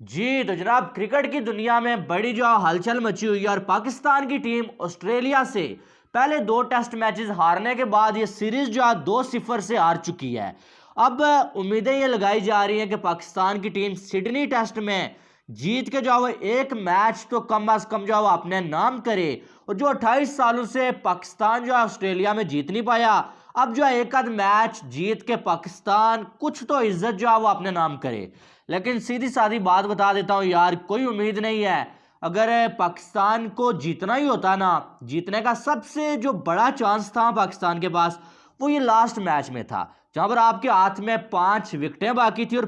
जी तो जनाब, क्रिकेट की दुनिया में बड़ी जो हलचल मची हुई है और पाकिस्तान की टीम ऑस्ट्रेलिया से पहले 2 टेस्ट मैचेस हारने के बाद ये सीरीज जो है 2-0 से हार चुकी है। अब उम्मीदें ये लगाई जा रही हैं कि पाकिस्तान की टीम सिडनी टेस्ट में जीत के जो है वो एक मैच तो कम अज कम जो है वो अपने नाम करे। और जो 28 सालों से पाकिस्तान जो है ऑस्ट्रेलिया में जीत नहीं पाया, अब जो है एक आध मैच जीत के पाकिस्तान कुछ तो इज्जत जो है वो अपने नाम करे। लेकिन सीधी सादी बात बता देता हूं यार, कोई उम्मीद नहीं है। अगर पाकिस्तान को जीतना ही होता ना, जीतने का सबसे जो बड़ा चांस था पाकिस्तान के पास वो ये लास्ट मैच में था, जहां पर आपके हाथ में 5 विकेटें बाकी थी और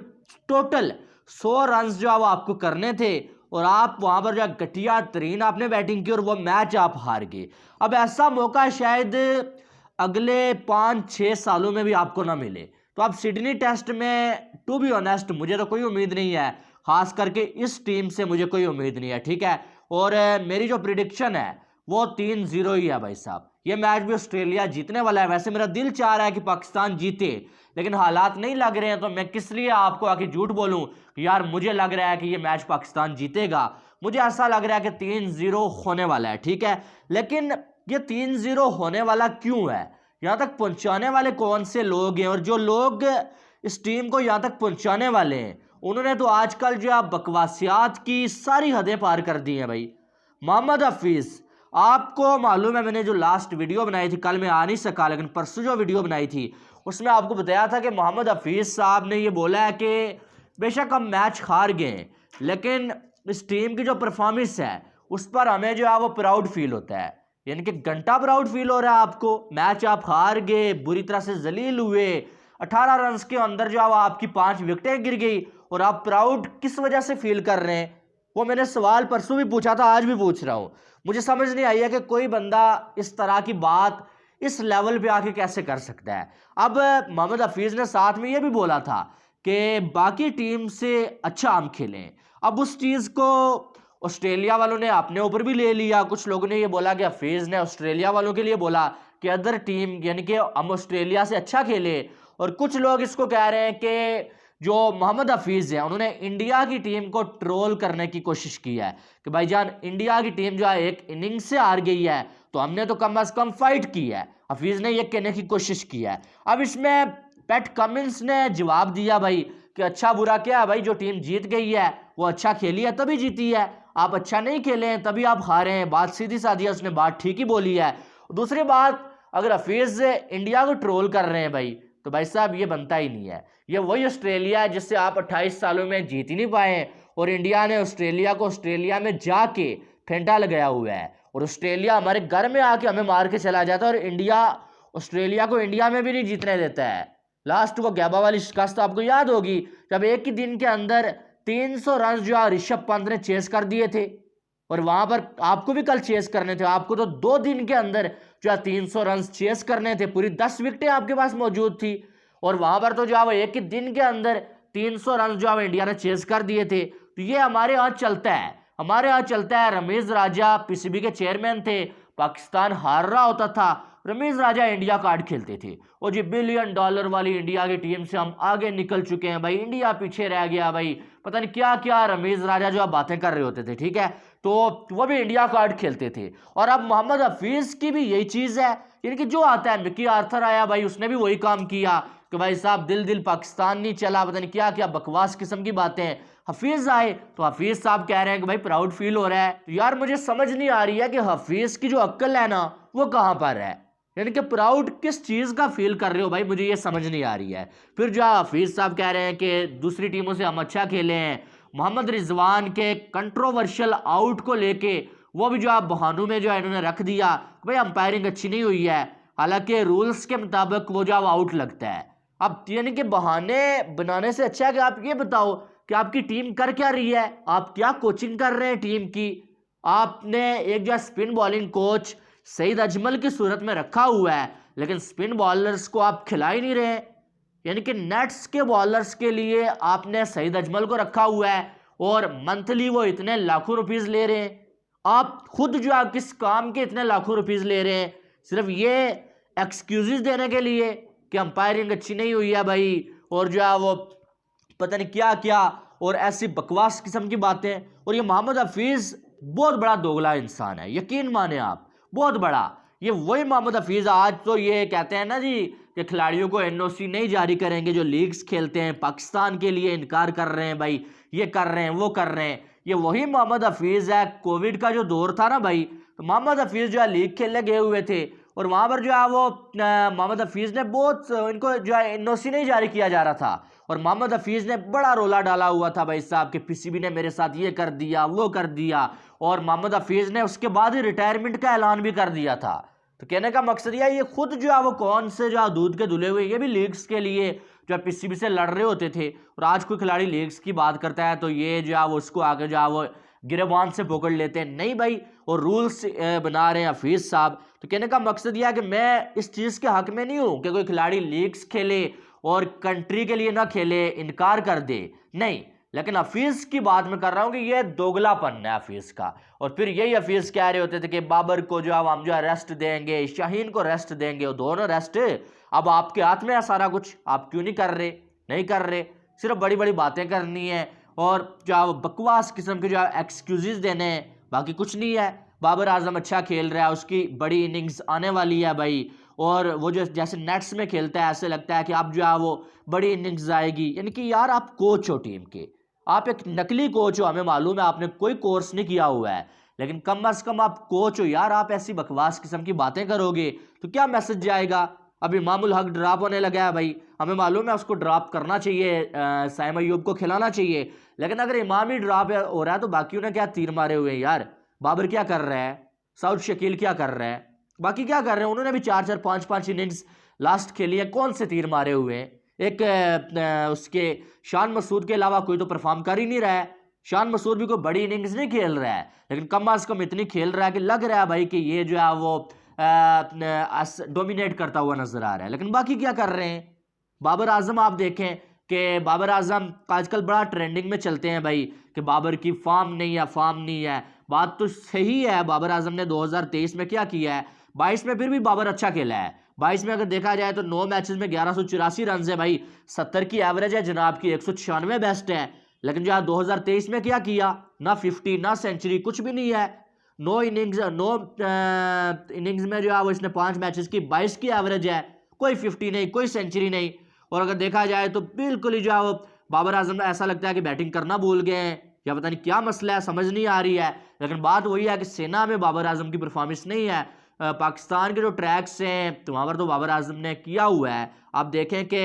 टोटल 100 रन जो है वो आपको करने थे। और आप वहां पर जो घटिया तरीन आपने बैटिंग की और वो मैच आप हार गए। अब ऐसा मौका शायद अगले 5-6 सालों में भी आपको ना मिले। तो अब सिडनी टेस्ट में टू बी ऑनेस्ट मुझे तो कोई उम्मीद नहीं है, खास करके इस टीम से मुझे कोई उम्मीद नहीं है, ठीक है। और मेरी जो प्रिडिक्शन है वो 3-0 ही है भाई साहब। ये मैच भी ऑस्ट्रेलिया जीतने वाला है। वैसे मेरा दिल चाह रहा है कि पाकिस्तान जीते, लेकिन हालात नहीं लग रहे हैं, तो मैं किस लिए आपको आके झूठ बोलूं कि यार मुझे लग रहा है कि ये मैच पाकिस्तान जीतेगा। मुझे ऐसा लग रहा है कि 3-0 होने वाला है, ठीक है। लेकिन ये 3-0 होने वाला क्यों है, यहां तक पहुंचाने वाले कौन से लोग हैं, और जो लोग इस टीम को यहां तक पहुंचाने वाले हैं उन्होंने तो आजकल जो है बकवासियात की सारी हदें पार कर दी हैं भाई। मोहम्मद हफीज, आपको मालूम है मैंने जो लास्ट वीडियो बनाई थी, कल मैं आ नहीं सका लेकिन परसों जो वीडियो बनाई थी उसमें आपको बताया था कि मोहम्मद हफीज साहब ने ये बोला है कि बेशक हम मैच हार गए लेकिन इस टीम की जो परफॉर्मेंस है उस पर हमें जो है वो प्राउड फील होता है। यानी कि घंटा प्राउड फील हो रहा है आपको। मैच आप हार गए, बुरी तरह से जलील हुए, 18 रन के अंदर जो है वो आपकी 5 विकेटें गिर गई, और आप प्राउड किस वजह से फील कर रहे हैं? वो मैंने सवाल परसों भी पूछा था, आज भी पूछ रहा हूं। मुझे समझ नहीं आई है कि कोई बंदा इस तरह की बात इस लेवल पे आके कैसे कर सकता है। अब मोहम्मद हफीज ने साथ में ये भी बोला था कि बाकी टीम से अच्छा हम खेलें। अब उस चीज को ऑस्ट्रेलिया वालों ने अपने ऊपर भी ले लिया। कुछ लोगों ने ये बोला कि हफीज ने ऑस्ट्रेलिया वालों के लिए बोला कि अदर टीम यानी कि हम ऑस्ट्रेलिया से अच्छा खेले, और कुछ लोग इसको कह रहे हैं कि जो मोहम्मद हफीज है उन्होंने इंडिया की टीम को ट्रोल करने की कोशिश की है कि भाईजान इंडिया की टीम जो है एक इनिंग से हार गई है तो हमने तो कम अज कम फाइट की है। हफीज ने यह कहने की कोशिश की है। अब इसमें पैट कमिंस ने जवाब दिया भाई कि अच्छा बुरा क्या है भाई, जो टीम जीत गई है वो अच्छा खेली है तभी जीती है, आप अच्छा नहीं खेले हैं तभी आप हारे हैं। बात सीधी साधी है, उसने बात ठीक ही बोली है। दूसरी बात, अगर हफीज इंडिया को ट्रोल कर रहे हैं भाई तो भाई साहब ये बनता ही नहीं है। ये वही ऑस्ट्रेलिया है जिससे आप 28 सालों में जीत ही नहीं पाए, और इंडिया ने ऑस्ट्रेलिया को ऑस्ट्रेलिया में जाके फेंटा लगाया हुआ है, और ऑस्ट्रेलिया हमारे घर में आके हमें मार के चला जाता है, और इंडिया ऑस्ट्रेलिया को इंडिया में भी नहीं जीतने देता है। लास्ट वो गैबा वाली शिकस्त आपको याद होगी, जब एक ही दिन के अंदर 300 रन जो है ऋषभ पंत ने चेस कर दिए थे, और वहां पर आपको भी कल चेस करने थे। आपको तो 2 दिन के अंदर जो है 300 रन चेस करने थे, पूरी 10 विकेटें आपके पास मौजूद थी, और वहां पर तो जो है वो एक ही दिन के अंदर 300 रन जो है इंडिया ने चेस कर दिए थे। तो ये हमारे यहाँ चलता है, हमारे यहाँ चलता है। रमेश राजा पीसीबी के चेयरमैन थे, पाकिस्तान हार रहा होता था, रमेश राजा इंडिया कार्ड खेलते थे, और जी $1 बिलियन वाली इंडिया की टीम से हम आगे निकल चुके हैं भाई, इंडिया पीछे रह गया भाई, पता नहीं क्या क्या रमेश राजा जो आप बातें कर रहे होते थे, ठीक है। तो वो भी इंडिया कार्ड खेलते थे। और अब मोहम्मद हफीज की भी यही चीज है, यानी कि जो आता है, मिकी आर्थर आया भाई, उसने भी वही काम किया कि भाई साहब दिल दिल पाकिस्तान नहीं चला, पता नहीं क्या क्या बकवास किस्म की बातें। हफीज आए तो हफीज साहब कह रहे हैं कि भाई प्राउड फील हो रहा है। तो यार मुझे समझ नहीं आ रही है कि हफीज की जो अक्ल है ना वो कहां पर है, यानी कि प्राउड किस चीज का फील कर रहे हो भाई, मुझे ये समझ नहीं आ रही है। फिर जो हफीज साहब कह रहे हैं कि दूसरी टीमों से हम अच्छा खेले हैं। मोहम्मद रिजवान के कंट्रोवर्शियल आउट को लेके वो भी जो है बहानों में जो है इन्होंने रख दिया भाई अंपायरिंग अच्छी नहीं हुई है, हालांकि रूल्स के मुताबिक वो जो आउट लगता है। अब यानी कि बहाने बनाने से अच्छा है कि आप ये बताओ कि आपकी टीम कर क्या रही है, आप क्या कोचिंग कर रहे हैं टीम की। आपने एक जो spin bowling coach Saeed Ajmal की सूरत में रखा हुआ है, लेकिन स्पिन बॉलर्स को आप खिला ही नहीं रहे। यानी कि नेट्स के बॉलर्स के लिए आपने सईद अजमल को रखा हुआ है, और मंथली वो इतने लाखों रुपीस ले रहे हैं। आप खुद जो आप किस काम के इतने लाखों रुपीस ले रहे हैं, सिर्फ ये एक्सक्यूजेस देने के लिए कि अंपायरिंग अच्छी नहीं हुई है भाई, और जो है वो पता नहीं क्या क्या। और ऐसी बकवास किस्म की बातें। और ये मोहम्मद हफीज़ बहुत बड़ा दोगला इंसान है, यकीन माने आप, बहुत बड़ा। ये वही मोहम्मद हफीज़ आज तो ये कहते हैं ना जी कि खिलाड़ियों को एनओसी नहीं जारी करेंगे जो लीग्स खेलते हैं, पाकिस्तान के लिए इनकार कर रहे हैं भाई, ये कर रहे हैं वो कर रहे हैं। ये वही मोहम्मद हफीज़ है। कोविड का जो दौर था ना भाई, तो मोहम्मद हफीज़ जो है लीग खेलने गए हुए थे और वहाँ पर जो है वो मोहम्मद हफीज़ ने बहुत इनको जो है एनओसी नहीं जारी किया जा रहा था और मोहम्मद हफीज़ ने बड़ा रोला डाला हुआ था भाई साहब कि पीसीबी ने मेरे साथ ये कर दिया वो कर दिया। और मोहम्मद हफीज़ ने उसके बाद ही रिटायरमेंट का ऐलान भी कर दिया था। तो कहने का मकसद यह, ये खुद जो है वो कौन से जो है दूध के धुले हुए, ये भी लीग्स के लिए जो है पीसीबी से लड़ रहे होते थे। और आज कोई खिलाड़ी लीग्स की बात करता है तो ये जो है वो उसको आगे जो है वो गिरबान से पकड़ लेते हैं। नहीं भाई, और रूल्स बना रहे हैं हफीज़ साहब। तो कहने का मकसद यह है कि मैं इस चीज़ के हक में नहीं हूँ कि कोई खिलाड़ी लीग्स खेले और कंट्री के लिए ना खेले, इनकार कर दे, नहीं। लेकिन हफीज़ की बात मैं कर रहा हूँ कि ये दोगलापन है हफीज़ का। और फिर यही हफीज़ कह रहे होते थे कि बाबर को जो है हम जो है रेस्ट देंगे, शाहीन को रेस्ट देंगे, वो दोनों रेस्ट अब आपके हाथ में है सारा कुछ, आप क्यों नहीं कर रहे? नहीं कर रहे, सिर्फ बड़ी बड़ी बातें करनी है और जो बकवास किस्म के जो एक्सक्यूज़ देने हैं, बाकी कुछ नहीं है। बाबर आजम अच्छा खेल रहा है, उसकी बड़ी इनिंग्स आने वाली है भाई, और वो जो जैसे नेट्स में खेलता है ऐसे लगता है कि अब जो है वो बड़ी इनिंग्स आएगी। यानी कि यार आप कोच हो टीम के, आप एक नकली कोच हो, हमें मालूम है आपने कोई कोर्स नहीं किया हुआ है, लेकिन कम से कम आप कोच हो यार। आप ऐसी बकवास किस्म की बातें करोगे तो क्या मैसेज जाएगा? अभी इमामुल हक ड्रॉप होने लगा है भाई, हमें मालूम है उसको ड्रॉप करना चाहिए, साइम अय्यूब को खिलाना चाहिए, लेकिन अगर इमाम ही ड्रॉप हो रहा है तो बाकियों ने क्या तीर मारे हुए हैं यार? बाबर क्या कर रहा है, साउथ शकील क्या कर रहा है, बाकी क्या कर रहे हैं? उन्होंने भी 4-4 5-5 इनिंग्स लास्ट खेली है, कौन से तीर मारे हुए हैं? एक उसके शान मसूद के अलावा कोई तो परफॉर्म कर ही नहीं रहा है। शान मसूद भी कोई बड़ी इनिंग्स नहीं खेल रहा है, लेकिन कम से कम इतनी खेल रहा है कि लग रहा है भाई कि ये जो है वो डोमिनेट करता हुआ नजर आ रहा है। लेकिन बाकी क्या कर रहे हैं? बाबर आजम आप देखें कि बाबर आजम आजकल बड़ा ट्रेंडिंग में चलते हैं भाई कि बाबर की फॉर्म नहीं है, फॉर्म नहीं है। बात तो सही है, बाबर आजम ने 2023 में क्या किया है, 22 में फिर भी बाबर अच्छा खेला है। 22 में अगर देखा जाए तो 9 मैचेस में 1184 रन है भाई, 70 की एवरेज है जनाब की, 196 बेस्ट है। लेकिन जो 2023 में क्या किया, ना 50 ना सेंचुरी, कुछ भी नहीं है। 9 इनिंग्स में जो है वो इसने 5 मैचेस की 22 की एवरेज है, कोई 50 नहीं, कोई सेंचुरी नहीं। और अगर देखा जाए तो बिल्कुल ही जो है वो बाबर आजम ऐसा लगता है कि बैटिंग करना भूल गए हैं या पता नहीं क्या मसला है, समझ नहीं आ रही है। लेकिन बात वही है कि सेना में बाबर आजम की परफॉर्मेंस नहीं है। पाकिस्तान के जो ट्रैक्स हैं तो वहाँ पर तो बाबर आजम ने किया हुआ है। आप देखें कि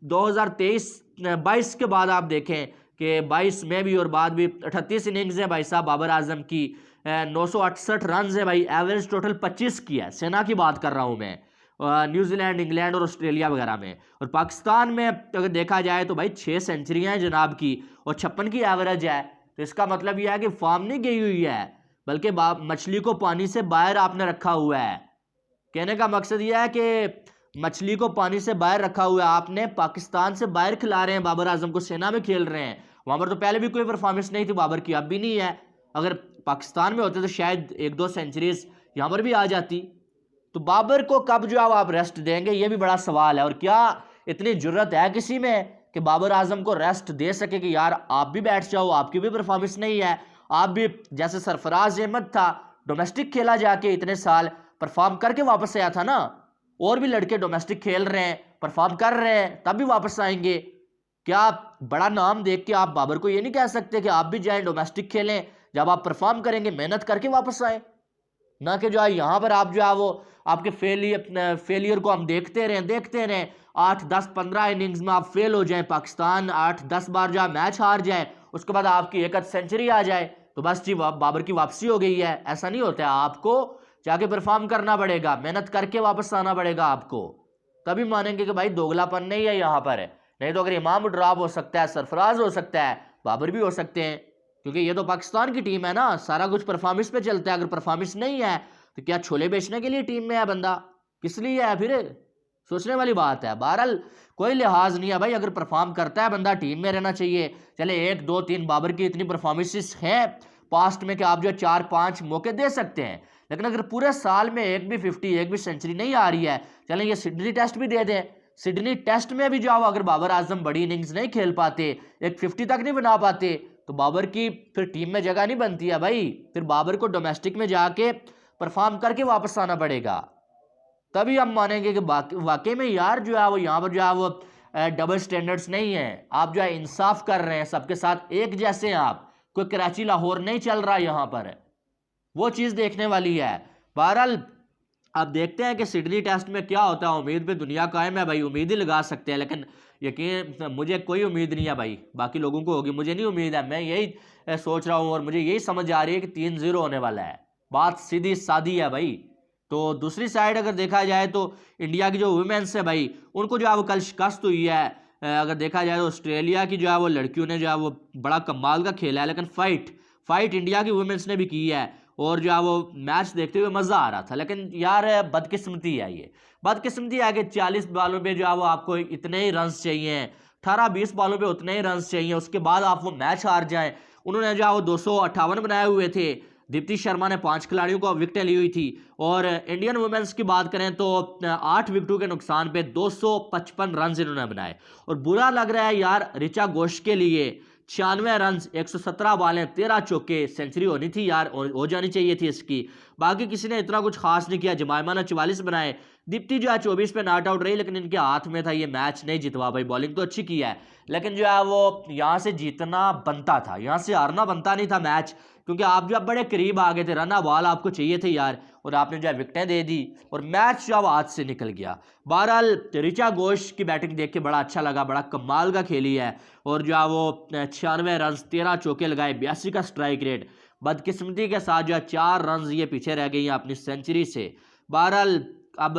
2023-22 के बाद आप देखें कि 22 में भी और बाद भी 38 इनिंग्स है भाई साहब बाबर आजम की, 968 रन है भाई, एवरेज टोटल 25 की है। सेना की बात कर रहा हूँ मैं, न्यूजीलैंड, इंग्लैंड और ऑस्ट्रेलिया वगैरह में। और पाकिस्तान में अगर देखा जाए तो भाई 6 सेंचुरियाँ हैं जनाब की और 56 की एवरेज है। तो इसका मतलब यह है कि फॉर्म नहीं गई हुई है, बल्कि मछली को पानी से बाहर आपने रखा हुआ है। कहने का मकसद यह है कि मछली को पानी से बाहर रखा हुआ है आपने, पाकिस्तान से बाहर खिला रहे हैं बाबर आजम को, सेना में खेल रहे हैं। वहाँ पर तो पहले भी कोई परफॉर्मेंस नहीं थी बाबर की, अब भी नहीं है। अगर पाकिस्तान में होते तो शायद 1-2 सेंचुरीज यहाँ पर भी आ जाती। तो बाबर को कब जो है आप रेस्ट देंगे, ये भी बड़ा सवाल है। और क्या इतनी जुर्रत है किसी में कि बाबर आजम को रेस्ट दे सके कि यार आप भी बैठ जाओ, आपकी भी परफॉर्मेंस नहीं है, आप भी जैसे सरफराज अहमद था डोमेस्टिक खेला जाके इतने साल परफॉर्म करके वापस आया था ना, और भी लड़के डोमेस्टिक खेल रहे हैं, परफॉर्म कर रहे हैं, तब भी वापस आएंगे। क्या आप बड़ा नाम देख के आप बाबर को ये नहीं कह सकते कि आप भी जाएं डोमेस्टिक खेलें, जब आप परफॉर्म करेंगे मेहनत करके वापस आए? ना कि जो है यहाँ पर आप जो है वो आपके फेलियर को हम देखते रहें 8-10-15 इनिंग्स में आप फेल हो जाएं, पाकिस्तान 8-10 बार जो है मैच हार जाए, उसके बाद आपकी 1 सेंचुरी आ जाए तो बस जी बाबर की वापसी हो गई है। ऐसा नहीं होता है, आपको जाके परफॉर्म करना पड़ेगा, मेहनत करके वापस आना पड़ेगा आपको, तभी मानेंगे कि भाई दोगलापन नहीं है यहाँ पर। नहीं तो अगर इमाम ड्रॉप हो सकता है, सरफराज हो सकता है, बाबर भी हो सकते हैं, क्योंकि ये तो पाकिस्तान की टीम है ना, सारा कुछ परफॉर्मेंस पे चलता है। अगर परफॉर्मेंस नहीं है तो क्या छोले बेचने के लिए टीम में है बंदा? किस लिए है फिर? सोचने वाली बात है। बहरहाल कोई लिहाज नहीं है भाई, अगर परफॉर्म करता है बंदा टीम में रहना चाहिए। चले 1-2-3 बाबर की इतनी परफॉर्मेंसेस हैं पास्ट में कि आप जो 4-5 मौके दे सकते हैं, लेकिन अगर पूरे साल में एक भी 50 एक भी सेंचुरी नहीं आ रही है, चलें ये सिडनी टेस्ट भी दे दें। सिडनी टेस्ट में भी जाओ, अगर बाबर आजम बड़ी इनिंग्स नहीं खेल पाते, एक 50 तक नहीं बना पाते, तो बाबर की फिर टीम में जगह नहीं बनती है भाई। फिर बाबर को डोमेस्टिक में जाके परफॉर्म करके वापस आना पड़ेगा, तभी हम मानेंगे कि वाकई में यार जो है वो यहाँ पर जो है वो डबल स्टैंडर्ड्स नहीं है। आप जो है इंसाफ कर रहे हैं, सबके साथ एक जैसे हैं आप, कोई कराची लाहौर नहीं चल रहा यहाँ पर, वो चीज़ देखने वाली है। बहरहाल अब देखते हैं कि सिडनी टेस्ट में क्या होता है। उम्मीद पे दुनिया कायम है भाई, उम्मीद ही लगा सकते हैं, लेकिन यकीन मुझे कोई उम्मीद नहीं है भाई, बाकी लोगों को होगी, मुझे नहीं उम्मीद है। मैं यही सोच रहा हूँ और मुझे यही समझ आ रही है कि 3-0 होने वाला है, बात सीधी सादी है भाई। तो दूसरी साइड अगर देखा जाए तो इंडिया की जो वुमेन्स है भाई, उनको जो है वो कल शिकस्त हुई है। अगर देखा जाए तो ऑस्ट्रेलिया की जो है वो लड़कियों ने जो है वो बड़ा कमाल का खेला है, लेकिन फाइट इंडिया की वुमेन्स ने भी की है, और जो है वो मैच देखते हुए मज़ा आ रहा था। लेकिन यार बदकिस्मती है, ये बदकिस्मती है कि 40 बॉलों पे जो है वो आपको इतने ही रन्स चाहिए, 18-20 बॉलों पे उतने ही रन्स चाहिए, उसके बाद आप वो मैच हार जाएं। उन्होंने जो है वो 258 बनाए हुए थे, दीप्ति शर्मा ने 5 खिलाड़ियों को विकेटें ली हुई थी, और इंडियन वुमेन्स की बात करें तो 8 विकेटों के नुकसान पे 255 रन इन्होंने बनाए। और बुरा लग रहा है यार ऋचा घोष के लिए, 96 रन, 117 बॉलें, 13 चौके, सेंचुरी होनी थी यार, हो जानी चाहिए थी इसकी। बाकी किसी ने इतना कुछ खास नहीं किया। जमाइमा ने 44 बनाए, दीप्ति जो है 24 पे नॉट आउट रही, लेकिन इनके हाथ में था ये मैच नहीं जितवा भाई। बॉलिंग तो अच्छी की है, लेकिन जो है वो यहाँ से जीतना बनता था, यहाँ से हारना बनता नहीं था मैच, क्योंकि आप जो बड़े करीब आ गए थे, रन बॉल आपको चाहिए थे यार, और आपने जो है विकेटें दे दी और मैच जो है हाथ से निकल गया। बहरहाल ऋचा घोष की बैटिंग देख के बड़ा अच्छा लगा, बड़ा कमाल का खेली है, और जो है वो 96 रन, 13 चौके लगाए, 82 का स्ट्राइक रेट। बदकिस्मती के साथ जो है 4 रन ये पीछे रह गई हैं अपनी सेंचुरी से। बहरहाल अब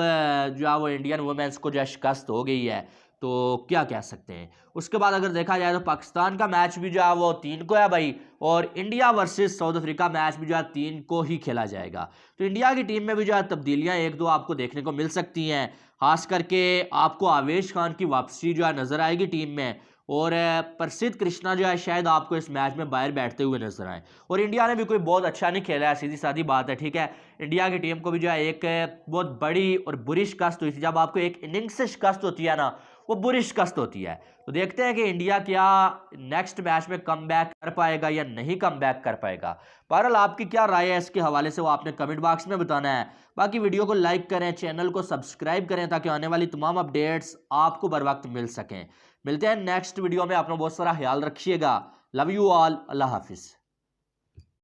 जो है वो इंडियन वुमेन्स को जो है शिकस्त हो गई है, तो क्या कह सकते हैं। उसके बाद अगर देखा जाए तो पाकिस्तान का मैच भी जो है वो 3 को है भाई, और India versus south Africa match भी जो है 3 को ही खेला जाएगा। तो इंडिया की टीम में भी जो है तब्दीलियां 1-2 आपको देखने को मिल सकती हैं, खास करके आपको आवेश खान की वापसी जो है नज़र आएगी टीम में, और प्रसिद्ध कृष्णा जो है शायद आपको इस मैच में बाहर बैठते हुए नजर आए। और इंडिया ने भी कोई बहुत अच्छा नहीं खेला है, सीधी सादी बात है, ठीक है। इंडिया की टीम को भी जो है एक बहुत बड़ी और बुरी शिकस्त हुई थी। जब आपको एक इनिंग्स से शिकस्त होती है ना, वो बुरी शिकस्त होती है। तो देखते हैं कि इंडिया क्या नेक्स्ट मैच में कम बैक कर पाएगा या नहीं कम बैक कर पाएगा। बहरहाल आपकी क्या राय है इसके हवाले से, वो आपने कमेंट बॉक्स में बताना है। बाकी वीडियो को लाइक करें, चैनल को सब्सक्राइब करें, ताकि आने वाली तमाम अपडेट्स आपको बर वक्त मिल सकें। मिलते हैं नेक्स्ट वीडियो में, अपना बहुत सारा ख्याल रखिएगा। लव यू ऑल, अल्लाह हाफिज़।